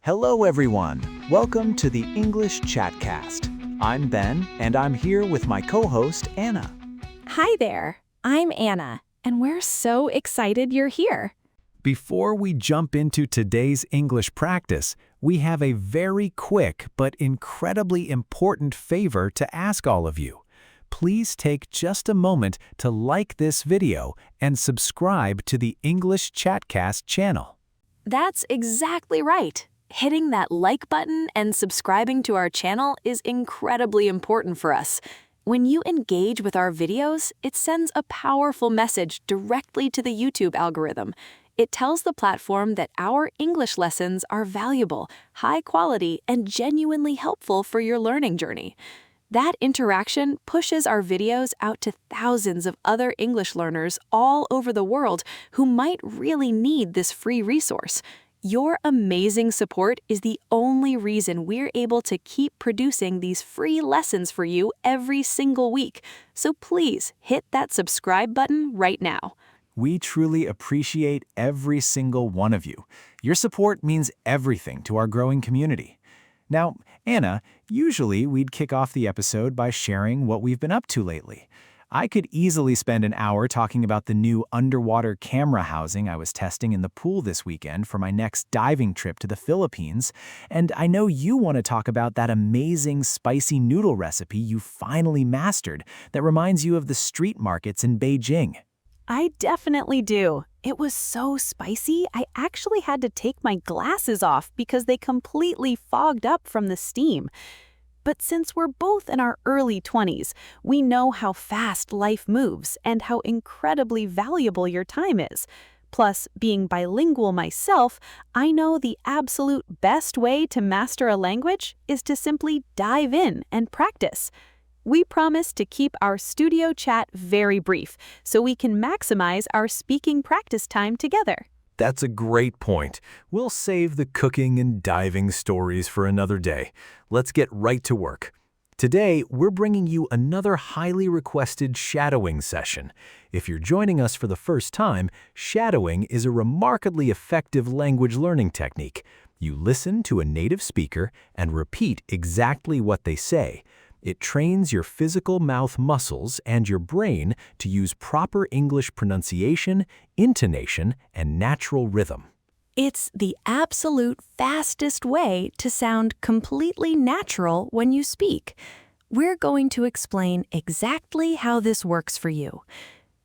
Hello, everyone. Welcome to the English Chatcast. I'm Ben, and I'm here with my co-host, Anna. Hi there, I'm Anna, and we're so excited you're here. Before we jump into today's English practice, we have a very quick but incredibly important favor to ask all of you. Please take just a moment to like this video and subscribe to the English Chatcast channel. That's exactly right. Hitting that like button and subscribing to our channel is incredibly important for us. When you engage with our videos, it sends a powerful message directly to the YouTube algorithm. It tells the platform that our English lessons are valuable, high quality, and genuinely helpful for your learning journey. That interaction pushes our videos out to thousands of other English learners all over the world who might really need this free resource. Your amazing support is the only reason we're able to keep producing these free lessons for you every single week. So please hit that subscribe button right now. We truly appreciate every single one of you. Your support means everything to our growing community. Now, Anna, usually we'd kick off the episode by sharing what we've been up to lately. I could easily spend an hour talking about the new underwater camera housing I was testing in the pool this weekend for my next diving trip to the Philippines, and I know you want to talk about that amazing spicy noodle recipe you finally mastered that reminds you of the street markets in Beijing. I definitely do. It was so spicy, I actually had to take my glasses off because they completely fogged up from the steam. But since we're both in our early 20s, we know how fast life moves and how incredibly valuable your time is. Plus, being bilingual myself, I know the absolute best way to master a language is to simply dive in and practice. We promise to keep our studio chat very brief so we can maximize our speaking practice time together. That's a great point. We'll save the cooking and diving stories for another day. Let's get right to work. Today, we're bringing you another highly requested shadowing session. If you're joining us for the first time, shadowing is a remarkably effective language learning technique. You listen to a native speaker and repeat exactly what they say. It trains your physical mouth muscles and your brain to use proper English pronunciation, intonation, and natural rhythm. It's the absolute fastest way to sound completely natural when you speak. We're going to explain exactly how this works for you.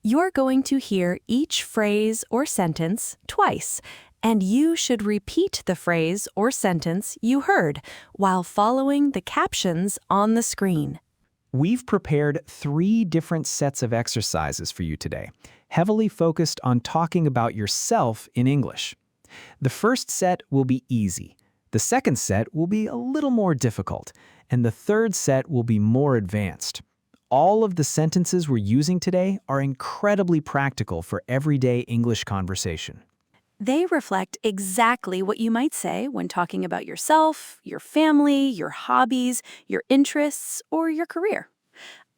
You're going to hear each phrase or sentence twice, and you should repeat the phrase or sentence you heard while following the captions on the screen. We've prepared 3 different sets of exercises for you today, heavily focused on talking about yourself in English. The first set will be easy, the second set will be a little more difficult, and the third set will be more advanced. All of the sentences we're using today are incredibly practical for everyday English conversation. They reflect exactly what you might say when talking about yourself, your family, your hobbies, your interests, or your career.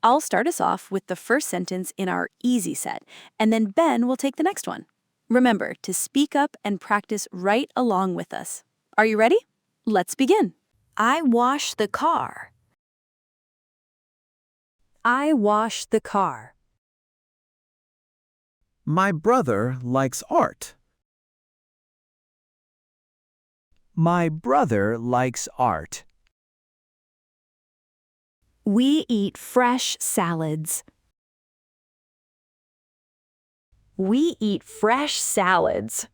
I'll start us off with the first sentence in our easy set, and then Ben will take the next one. Remember to speak up and practice right along with us. Are you ready? Let's begin. I wash the car. I wash the car. My brother likes art. My brother likes art. We eat fresh salads. We eat fresh salads.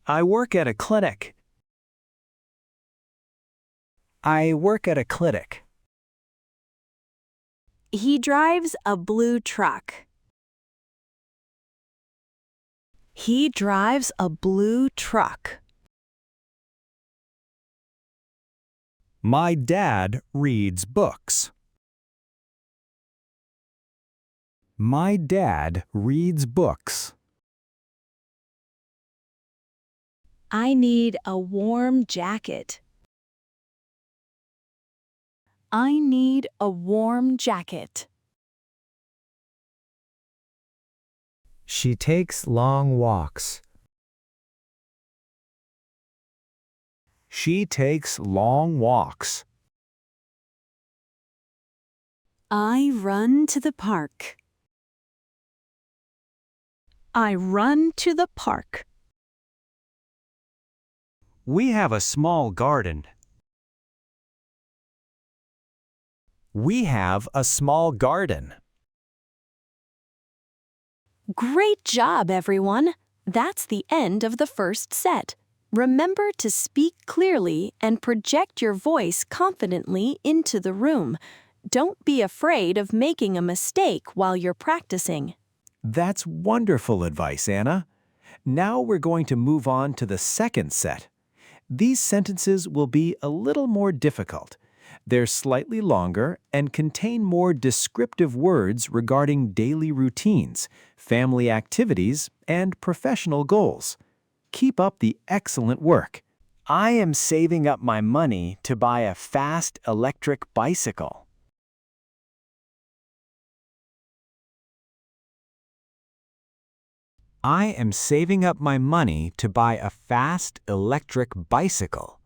I work at a clinic. I work at a clinic. He drives a blue truck. He drives a blue truck. My dad reads books. My dad reads books. I need a warm jacket. I need a warm jacket. She takes long walks. She takes long walks. I run to the park. I run to the park. We have a small garden. We have a small garden. Great job, everyone! That's the end of the first set. Remember to speak clearly and project your voice confidently into the room. Don't be afraid of making a mistake while you're practicing. That's wonderful advice, Anna. Now we're going to move on to the second set. These sentences will be a little more difficult. They're slightly longer and contain more descriptive words regarding daily routines, family activities, and professional goals. Keep up the excellent work. I am saving up my money to buy a fast electric bicycle. I am saving up my money to buy a fast electric bicycle.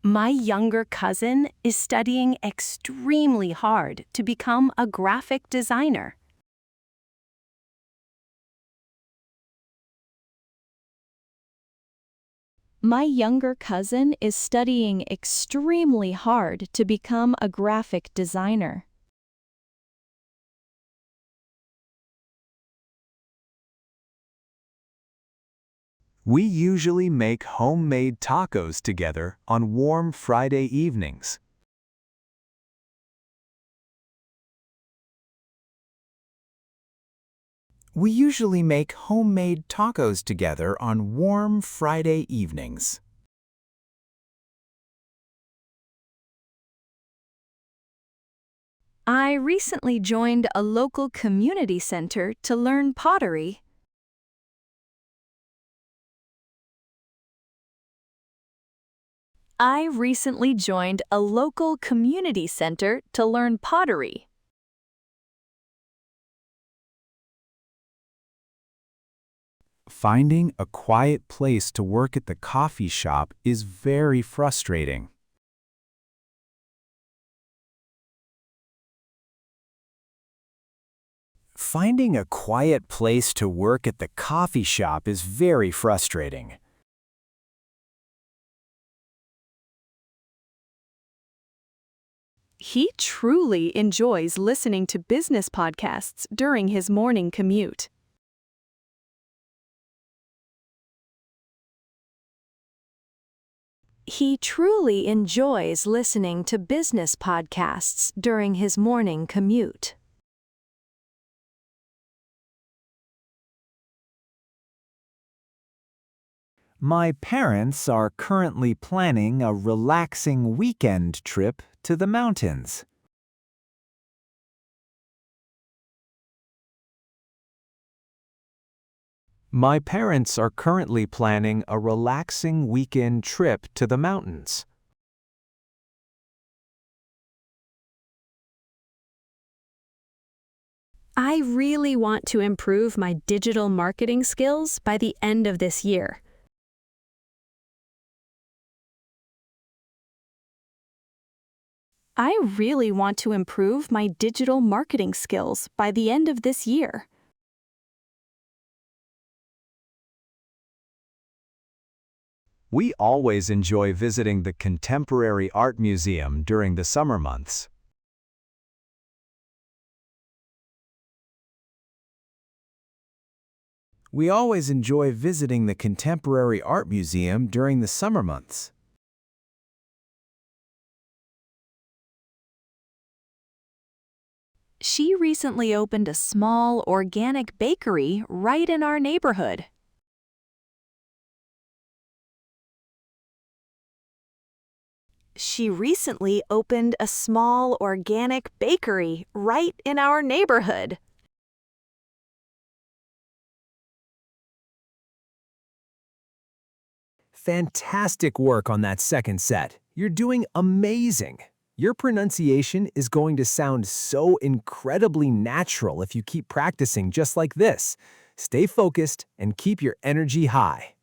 My younger cousin is studying extremely hard to become a graphic designer. My younger cousin is studying extremely hard to become a graphic designer. We usually make homemade tacos together on warm Friday evenings. We usually make homemade tacos together on warm Friday evenings. I recently joined a local community center to learn pottery. I recently joined a local community center to learn pottery. Finding a quiet place to work at the coffee shop is very frustrating. Finding a quiet place to work at the coffee shop is very frustrating. He truly enjoys listening to business podcasts during his morning commute. He truly enjoys listening to business podcasts during his morning commute. My parents are currently planning a relaxing weekend trip to the mountains. My parents are currently planning a relaxing weekend trip to the mountains. I really want to improve my digital marketing skills by the end of this year. I really want to improve my digital marketing skills by the end of this year. We always enjoy visiting the Contemporary Art Museum during the summer months. We always enjoy visiting the Contemporary Art Museum during the summer months. She recently opened a small organic bakery right in our neighborhood. She recently opened a small organic bakery right in our neighborhood. Fantastic work on that second set. You're doing amazing. Your pronunciation is going to sound so incredibly natural if you keep practicing just like this. Stay focused and keep your energy high.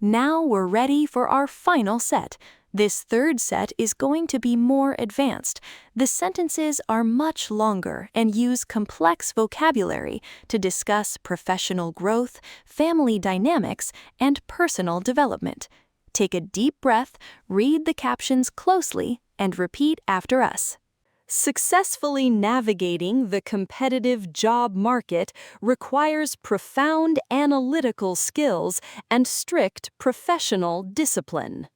Now we're ready for our final set. This third set is going to be more advanced. The sentences are much longer and use complex vocabulary to discuss professional growth, family dynamics, and personal development. Take a deep breath, read the captions closely, and repeat after us. Successfully navigating the competitive job market requires profound analytical skills and strict professional discipline.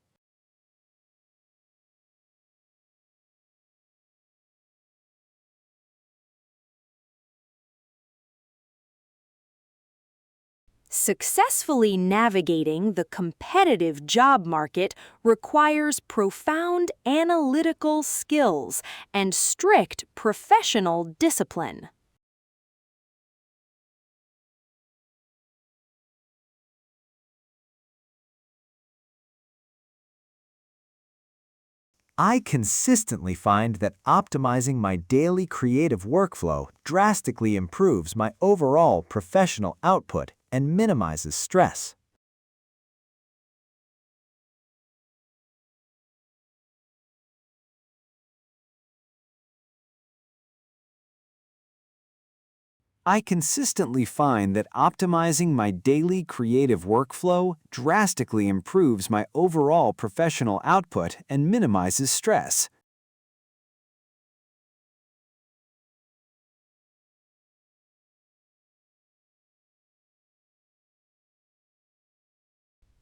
Successfully navigating the competitive job market requires profound analytical skills and strict professional discipline. I consistently find that optimizing my daily creative workflow drastically improves my overall professional output and minimizes stress. I consistently find that optimizing my daily creative workflow drastically improves my overall professional output and minimizes stress.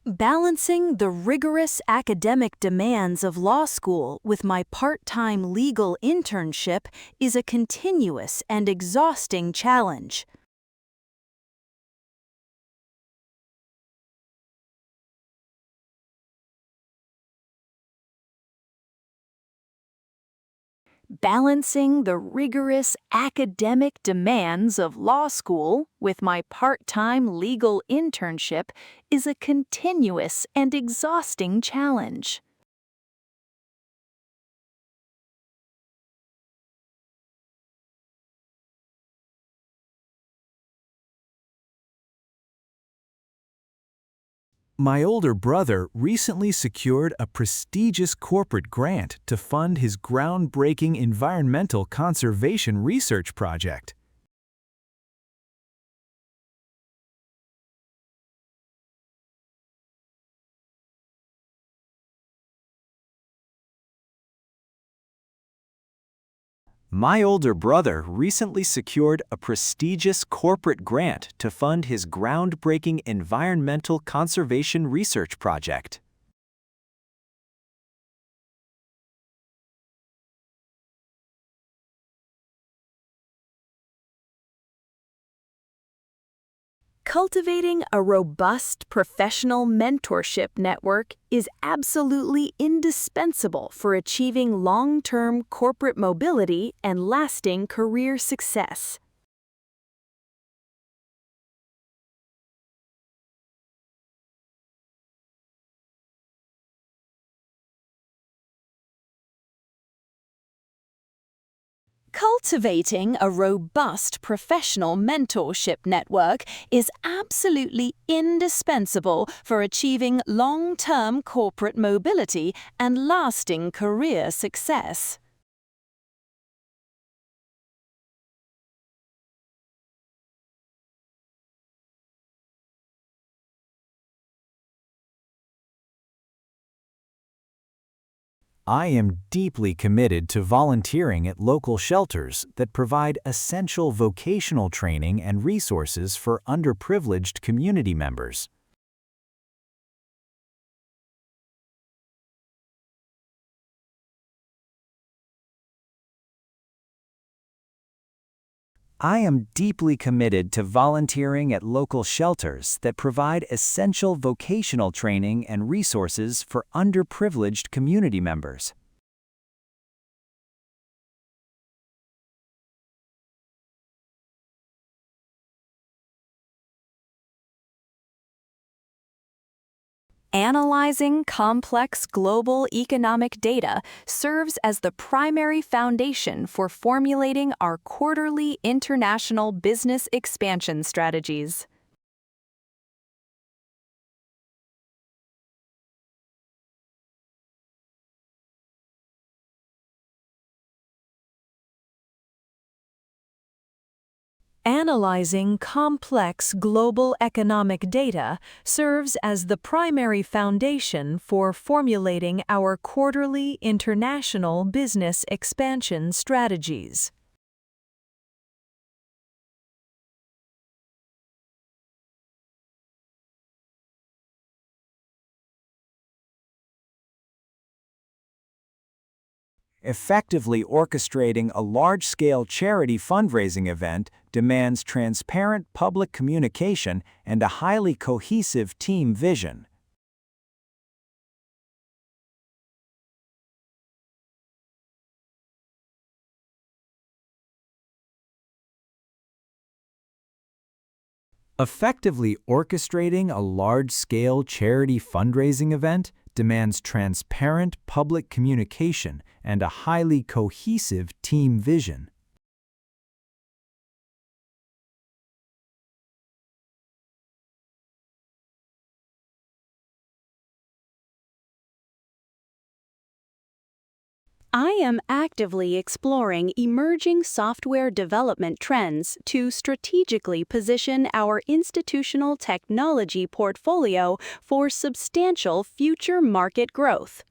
Balancing the rigorous academic demands of law school with my part-time legal internship is a continuous and exhausting challenge. Balancing the rigorous academic demands of law school with my part-time legal internship is a continuous and exhausting challenge. My older brother recently secured a prestigious corporate grant to fund his groundbreaking environmental conservation research project. My older brother recently secured a prestigious corporate grant to fund his groundbreaking environmental conservation research project. Cultivating a robust professional mentorship network is absolutely indispensable for achieving long-term corporate mobility and lasting career success. Cultivating a robust professional mentorship network is absolutely indispensable for achieving long-term corporate mobility and lasting career success. I am deeply committed to volunteering at local shelters that provide essential vocational training and resources for underprivileged community members. I am deeply committed to volunteering at local shelters that provide essential vocational training and resources for underprivileged community members. Analyzing complex global economic data serves as the primary foundation for formulating our quarterly international business expansion strategies. Analyzing complex global economic data serves as the primary foundation for formulating our quarterly international business expansion strategies. Effectively orchestrating a large-scale charity fundraising event demands transparent public communication and a highly cohesive team vision. Effectively orchestrating a large-scale charity fundraising event demands transparent public communication and a highly cohesive team vision. I am actively exploring emerging software development trends to strategically position our institutional technology portfolio for substantial future market growth.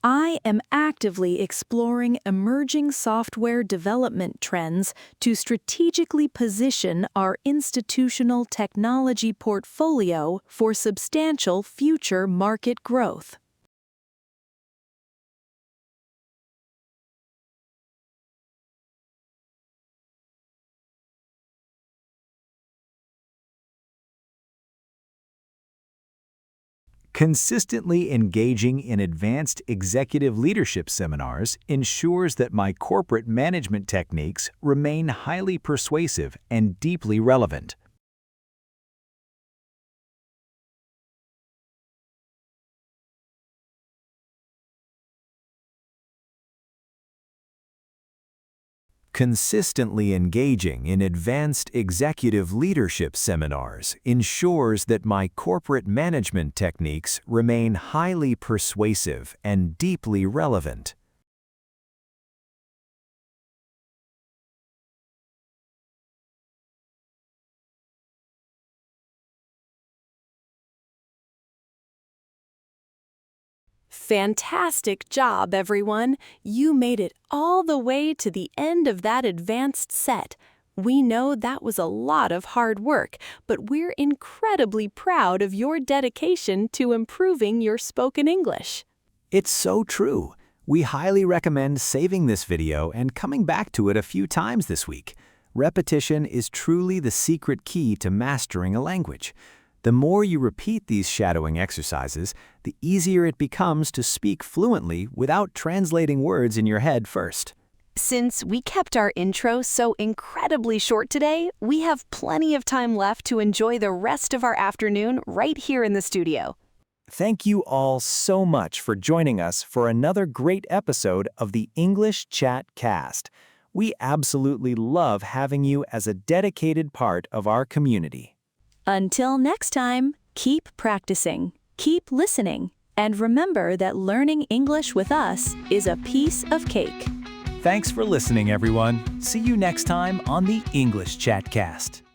I am actively exploring emerging software development trends to strategically position our institutional technology portfolio for substantial future market growth. Consistently engaging in advanced executive leadership seminars ensures that my corporate management techniques remain highly persuasive and deeply relevant. Consistently engaging in advanced executive leadership seminars ensures that my corporate management techniques remain highly persuasive and deeply relevant. Fantastic job, everyone! You made it all the way to the end of that advanced set. We know that was a lot of hard work, but we're incredibly proud of your dedication to improving your spoken English. It's so true. We highly recommend saving this video and coming back to it a few times this week. Repetition is truly the secret key to mastering a language. The more you repeat these shadowing exercises, the easier it becomes to speak fluently without translating words in your head first. Since we kept our intro so incredibly short today, we have plenty of time left to enjoy the rest of our afternoon right here in the studio. Thank you all so much for joining us for another great episode of the English Chatcast. We absolutely love having you as a dedicated part of our community. Until next time, keep practicing, keep listening, and remember that learning English with us is a piece of cake. Thanks for listening, everyone. See you next time on the English Chatcast.